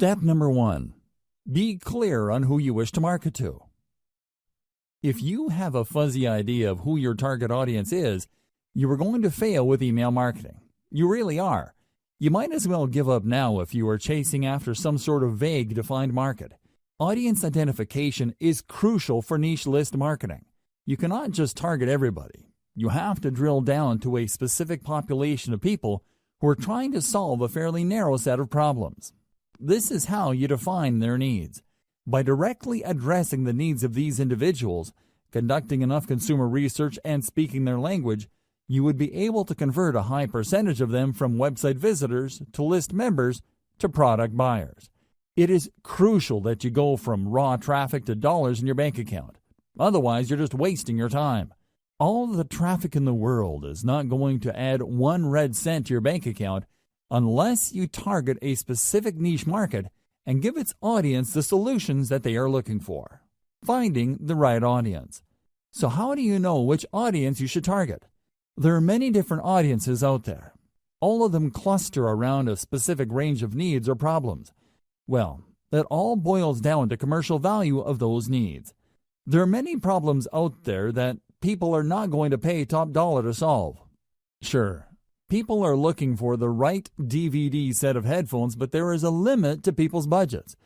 Step number 1. Be clear on who you wish to market to. If you have a fuzzy idea of who your target audience is, you are going to fail with email marketing. You really are. You might as well give up now if you are chasing after some sort of vague defined market. Audience identification is crucial for niche list marketing. You cannot just target everybody. You have to drill down to a specific population of people who are trying to solve a fairly narrow set of problems. This is how you define their needs. By directly addressing the needs of these individuals, conducting enough consumer research, and speaking their language, you would be able to convert a high percentage of them from website visitors to list members to product buyers. It is crucial that you go from raw traffic to dollars in your bank account. Otherwise, you're just wasting your time. All the traffic in the world is not going to add 1 red cent to your bank account unless you target a specific niche market and give its audience the solutions that they are looking for. Finding the right audience. So how do you know which audience you should target? There are many different audiences out there. All of them cluster around a specific range of needs or problems. Well, it all boils down to commercial value of those needs. There are many problems out there that people are not going to pay top dollar to solve. Sure, people are looking for the right DVD set of headphones, but there is a limit to people's budgets.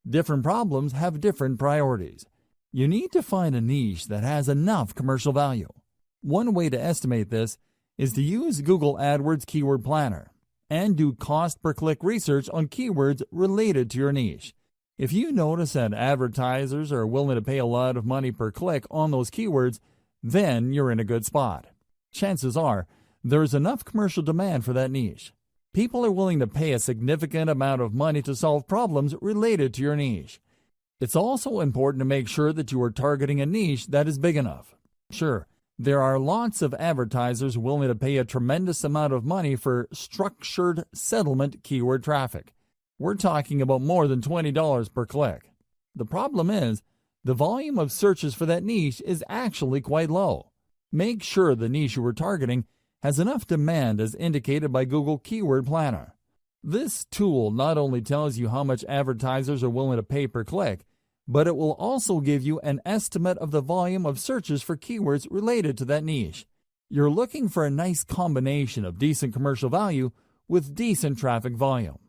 Different problems have different priorities. You need to find a niche that has enough commercial value. One way to estimate this is to use Google AdWords Keyword Planner and do cost per click research on keywords related to your niche. If you notice that advertisers are willing to pay a lot of money per click on those keywords, then you're in a good spot. Chances are there is enough commercial demand for that niche. People are willing to pay a significant amount of money to solve problems related to your niche. It's also important to make sure that you are targeting a niche that is big enough. Sure, there are lots of advertisers willing to pay a tremendous amount of money for structured settlement keyword traffic. We're talking about more than $20 per click. The problem is, the volume of searches for that niche is actually quite low. Make sure the niche you are targeting has enough demand as indicated by Google Keyword Planner. This tool not only tells you how much advertisers are willing to pay per click, but it will also give you an estimate of the volume of searches for keywords related to that niche. You're looking for a nice combination of decent commercial value with decent traffic volume.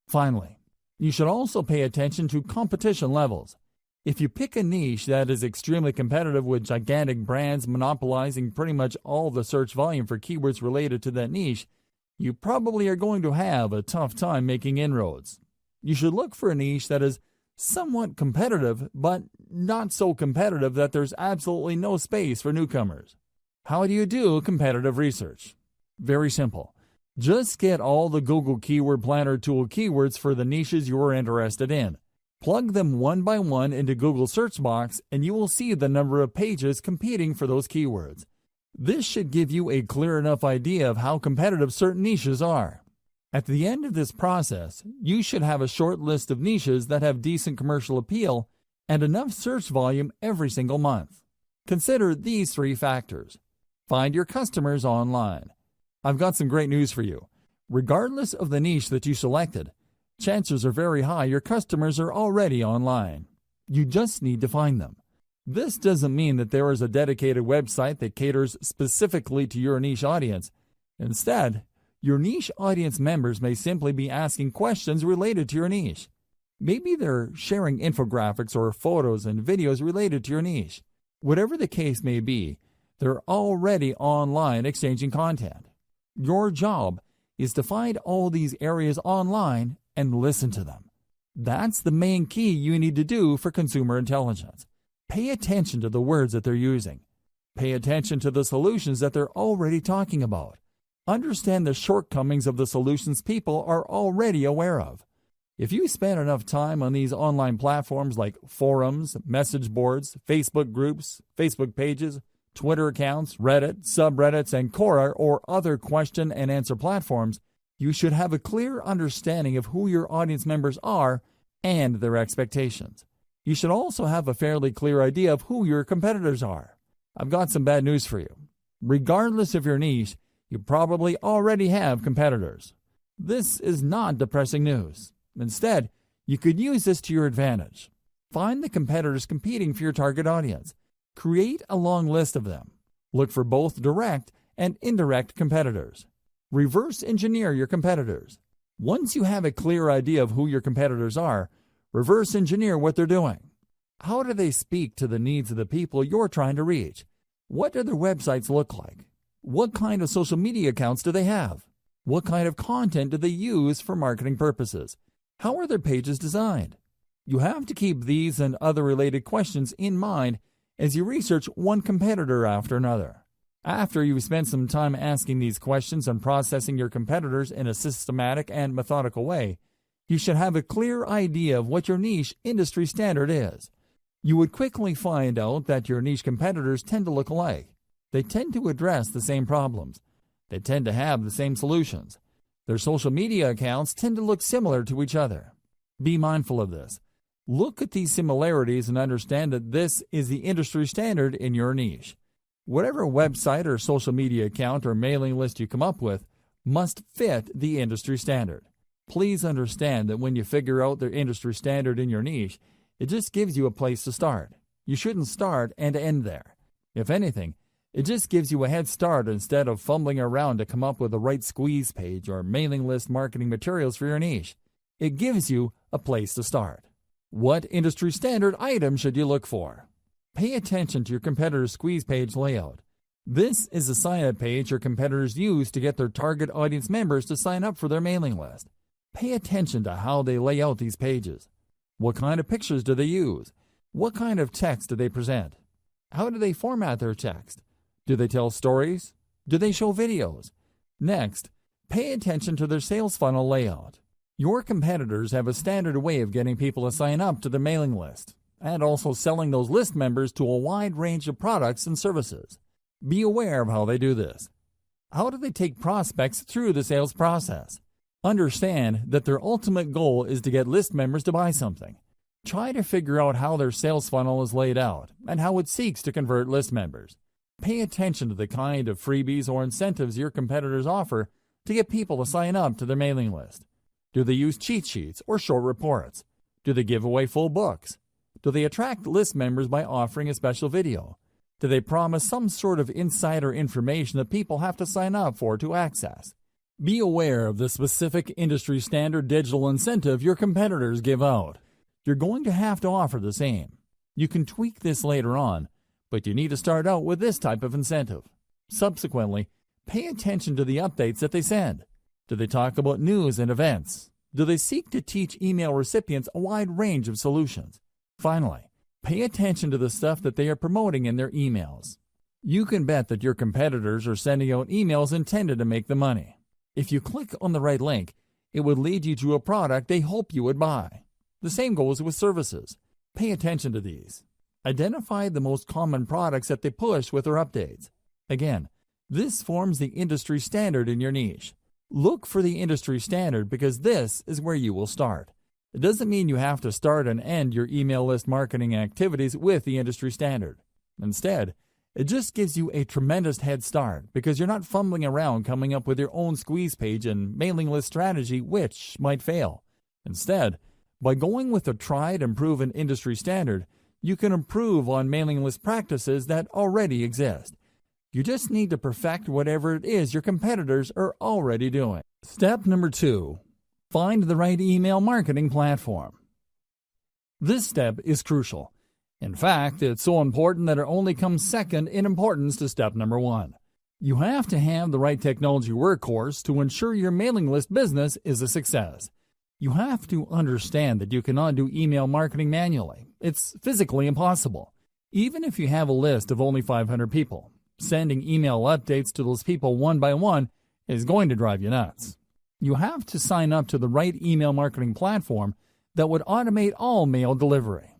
Finally, you should also pay attention to competition levels. If you pick a niche that is extremely competitive with gigantic brands monopolizing pretty much all the search volume for keywords related to that niche, you probably are going to have a tough time making inroads. You should look for a niche that is somewhat competitive, but not so competitive that there's absolutely no space for newcomers. How do you do competitive research? Very simple. Just get all the Google Keyword Planner tool keywords for the niches you are interested in. Plug them one by one into Google search box and you will see the number of pages competing for those keywords. This should give you a clear enough idea of how competitive certain niches are. At the end of this process, you should have a short list of niches that have decent commercial appeal and enough search volume every single month. Consider these 3 factors. Find your customers online. I've got some great news for you. Regardless of the niche that you selected, chances are very high your customers are already online. You just need to find them. This doesn't mean that there is a dedicated website that caters specifically to your niche audience. Instead, your niche audience members may simply be asking questions related to your niche. Maybe they're sharing infographics or photos and videos related to your niche. Whatever the case may be, they're already online exchanging content. Your job is to find all these areas online and listen to them. That's the main key you need to do for consumer intelligence. Pay attention to the words that they're using. Pay attention to the solutions that they're already talking about. Understand the shortcomings of the solutions people are already aware of. If you spend enough time on these online platforms like forums, message boards, Facebook groups, Facebook pages, Twitter accounts, Reddit, subreddits, and Quora or other question and answer platforms, you should have a clear understanding of who your audience members are and their expectations. You should also have a fairly clear idea of who your competitors are. I've got some bad news for you. Regardless of your niche, you probably already have competitors. This is not depressing news. Instead, You could use this to your advantage. Find the competitors competing for your target audience. Create a long list of them. Look for both direct and indirect competitors. Reverse engineer your competitors. Once you have a clear idea of who your competitors are, reverse engineer what they're doing. How do they speak to the needs of the people you're trying to reach? What do their websites look like? What kind of social media accounts do they have? What kind of content do they use for marketing purposes? How are their pages designed? You have to keep these and other related questions in mind as you research one competitor after another. After you've spent some time asking these questions and processing your competitors in a systematic and methodical way, you should have a clear idea of what your niche industry standard is. You would quickly find out that your niche competitors tend to look alike. They tend to address the same problems. They tend to have the same solutions. Their social media accounts tend to look similar to each other. Be mindful of this. Look at these similarities and understand that this is the industry standard in your niche. Whatever website or social media account or mailing list you come up with must fit the industry standard. Please understand that when you figure out the industry standard in your niche, it just gives you a place to start. You shouldn't start and end there. If anything, it just gives you a head start instead of fumbling around to come up with the right squeeze page or mailing list marketing materials for your niche. It gives you a place to start. What industry standard item should you look for? Pay attention to your competitor's squeeze page layout. This is a sign-up page your competitors use to get their target audience members to sign up for their mailing list. Pay attention to how they lay out these pages. What kind of pictures do they use? What kind of text do they present? How do they format their text? Do they tell stories? Do they show videos? Next, pay attention to their sales funnel layout. Your competitors have a standard way of getting people to sign up to their mailing list, and also selling those list members to a wide range of products and services. Be aware of how they do this. How do they take prospects through the sales process? Understand that their ultimate goal is to get list members to buy something. Try to figure out how their sales funnel is laid out and how it seeks to convert list members. Pay attention to the kind of freebies or incentives your competitors offer to get people to sign up to their mailing list. Do they use cheat sheets or short reports? Do they give away full books? Do they attract list members by offering a special video? Do they promise some sort of insider information that people have to sign up for to access? Be aware of the specific industry standard digital incentive your competitors give out. You're going to have to offer the same. You can tweak this later on, but you need to start out with this type of incentive. Subsequently, pay attention to the updates that they send. Do they talk about news and events? Do they seek to teach email recipients a wide range of solutions? Finally, pay attention to the stuff that they are promoting in their emails. You can bet that your competitors are sending out emails intended to make them money. If you click on the right link, it would lead you to a product they hope you would buy. The same goes with services. Pay attention to these. Identify the most common products that they push with their updates. Again, this forms the industry standard in your niche. Look for the industry standard because this is where you will start. It doesn't mean you have to start and end your email list marketing activities with the industry standard. Instead, it just gives you a tremendous head start because you're not fumbling around coming up with your own squeeze page and mailing list strategy which might fail. Instead, by going with a tried and proven industry standard, you can improve on mailing list practices that already exist. You just need to perfect whatever it is your competitors are already doing. Step number 2. Find the right email marketing platform. This step is crucial. In fact, it's so important that it only comes second in importance to step number 1. You have to have the right technology workhorse to ensure your mailing list business is a success. You have to understand that you cannot do email marketing manually. It's physically impossible. Even if you have a list of only 500 people, sending email updates to those people one by one is going to drive you nuts. You have to sign up to the right email marketing platform that would automate all mail delivery.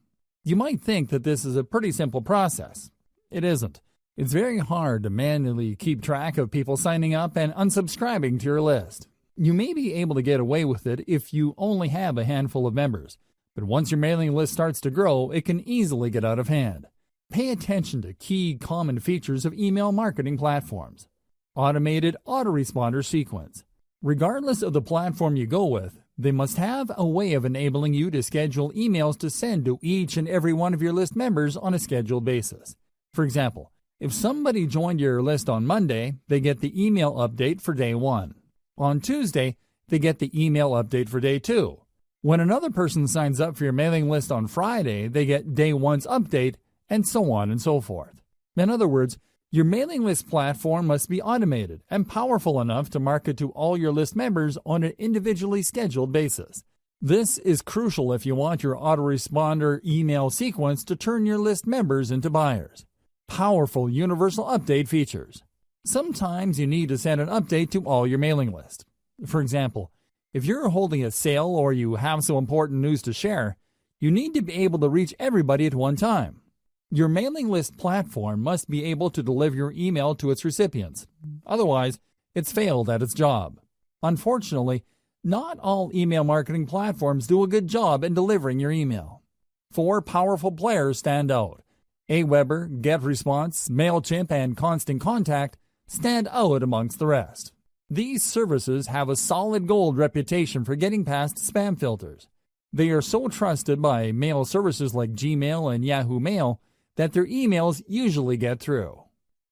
You might think that this is a pretty simple process. It isn't. It's very hard to manually keep track of people signing up and unsubscribing to your list. You may be able to get away with it if you only have a handful of members, but once your mailing list starts to grow, it can easily get out of hand. Pay attention to key common features of email marketing platforms. Automated autoresponder sequence. Regardless of the platform you go with, They must have a way of enabling you to schedule emails to send to each and every one of your list members on a scheduled basis. For example, if somebody joined your list on Monday, they get the email update for day 1. On Tuesday, they get the email update for day 2. When another person signs up for your mailing list on Friday, they get day 1's update, and so on and so forth. In other words, your mailing list platform must be automated and powerful enough to market to all your list members on an individually scheduled basis. This is crucial if you want your autoresponder email sequence to turn your list members into buyers. Powerful universal update features. Sometimes you need to send an update to all your mailing list. For example, if you're holding a sale or you have some important news to share, you need to be able to reach everybody at one time. Your mailing list platform must be able to deliver your email to its recipients. Otherwise, it's failed at its job. Unfortunately, not all email marketing platforms do a good job in delivering your email. 4 powerful players stand out. Aweber, GetResponse, MailChimp, and Constant Contact stand out amongst the rest. These services have a solid gold reputation for getting past spam filters. They are so trusted by mail services like Gmail and Yahoo Mail that their emails usually get through.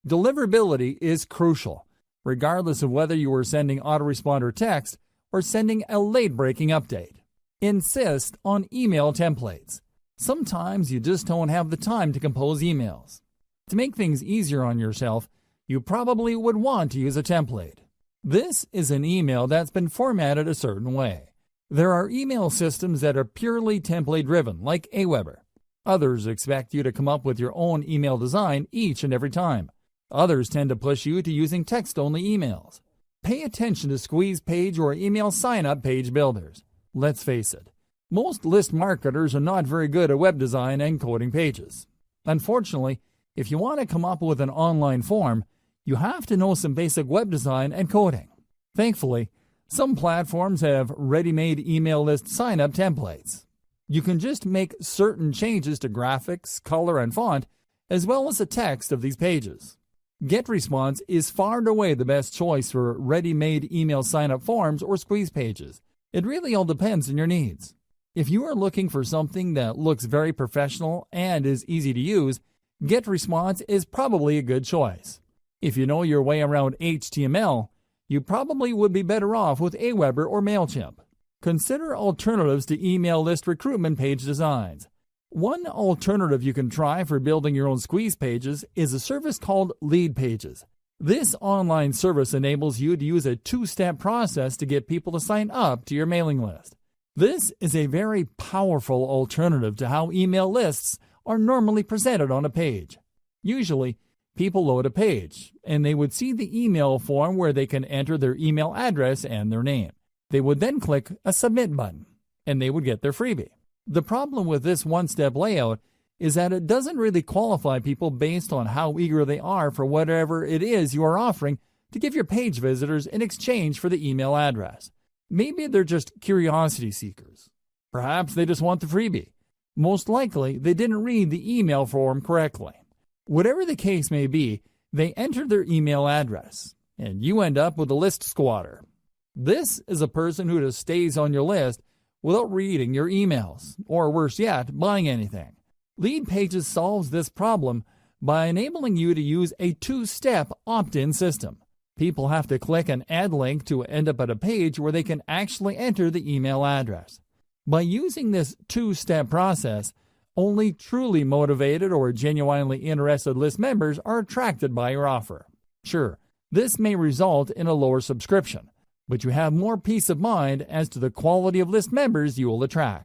Deliverability is crucial, regardless of whether you are sending autoresponder text or sending a late-breaking update. Insist on email templates. Sometimes you just don't have the time to compose emails. To make things easier on yourself, you probably would want to use a template. This is an email that's been formatted a certain way. There are email systems that are purely template-driven, like Aweber. Others expect you to come up with your own email design each and every time. Others tend to push you to using text-only emails. Pay attention to squeeze page or email sign-up page builders. Let's face it, most list marketers are not very good at web design and coding pages. Unfortunately, if you want to come up with an online form, you have to know some basic web design and coding. Thankfully, some platforms have ready-made email list sign-up templates. You can just make certain changes to graphics, color, and font, as well as the text of these pages. GetResponse is far and away the best choice for ready-made email sign-up forms or squeeze pages. It really all depends on your needs. If you are looking for something that looks very professional and is easy to use, GetResponse is probably a good choice. If you know your way around HTML, you probably would be better off with Aweber or MailChimp. Consider alternatives to email list recruitment page designs. One alternative you can try for building your own squeeze pages is a service called Lead Pages. This online service enables you to use a 2-step process to get people to sign up to your mailing list. This is a very powerful alternative to how email lists are normally presented on a page. Usually, people load a page, and they would see the email form where they can enter their email address and their name. They would then click a Submit button, and they would get their freebie. The problem with this one-step layout is that it doesn't really qualify people based on how eager they are for whatever it is you are offering to give your page visitors in exchange for the email address. Maybe they're just curiosity seekers. Perhaps they just want the freebie. Most likely, they didn't read the email form correctly. Whatever the case may be, they enter their email address, and you end up with a list squatter. This is a person who just stays on your list without reading your emails, or worse yet, buying anything. Lead Pages solves this problem by enabling you to use a 2-step opt-in system. People have to click an add link to end up at a page where they can actually enter the email address. By using this 2-step process, only truly motivated or genuinely interested list members are attracted by your offer. Sure, this may result in a lower subscription, but you have more peace of mind as to the quality of list members you will attract.